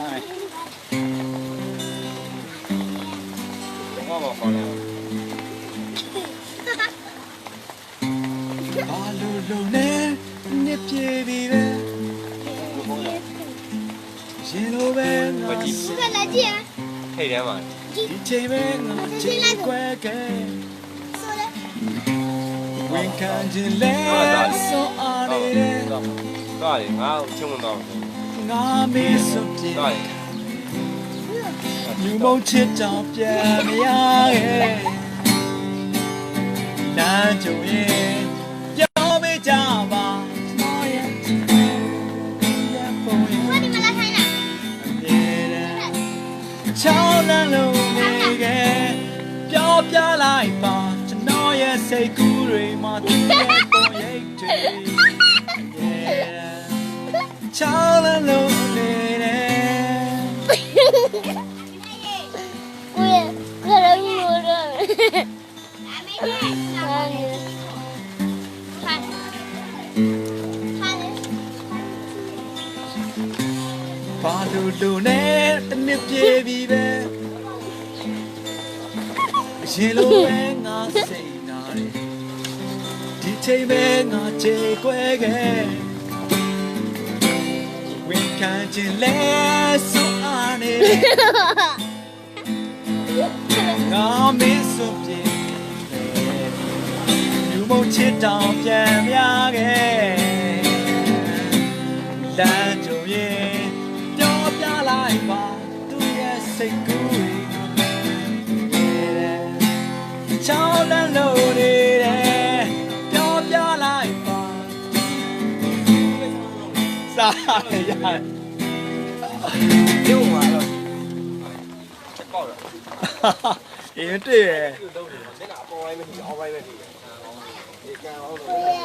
ဘာမှမခေါ်နဲ့ဘာလို့လုံးနဲ့နှစ်ပြေပြီပဲရှင်လိုပဲငါဒီကလာကြည့် ထိတ်ထဲမှာဒီချိန်ပဲငါချိန်ခွဲခဲ့ဝင်ခံခြင်းလဲဆိုအားနေတဲ့သွားတယ်ငါ့ကိုချုံမတော့ငါမေးစွပ်ပြေသွားတယ်လူမုံချစ်တောင်ပြန်မရရဲ့နာကြုံရဲ့ပြောပေးကြပါမော်ရဲ့ပုံရဲ့ ဘာဒီမလာထိုင်လား ချောင်းလန်းလုံးနေခဲ့ပြောပြလိုက်ပါကျွန်တော်ရဲ့စိတ်ကူးတွေမှာသူ့ရဲ့ပုံရိပ်တွေချောင်းလန်းလုံးနေတယ် ကိုရခရမီရောဒါမေးတယ်ဘာလို့လို့နဲ့တနစ်ပြေပြီပဲအရင်လိုပဲငါစိတ်နာတယ်ဒီချိန်ပဲငါချေခွဲခဲ့ဝင်ခံခြင်းလဲဆိုအားနေငါမင်းစွန်ပြေလူမုံချစ်တောင်ပြန်ပြခဲ့လမ်းကြုံရဲ့ပြောပြလိုက်ပါသူရဲ့စိတ်ကူးချောင်းလန်းလို့နေတယ်ပြောပြလိုက်ပါစားရပြုံးသွားတော့ချက်ပေါက်တော့အင်းတည်းရဲ့ဒီတော့ဒီမှာမျက်နှာအပေါ်ပိုင်းပဲဒီအောက်ပိုင်းပဲဒီကံအောင်လို့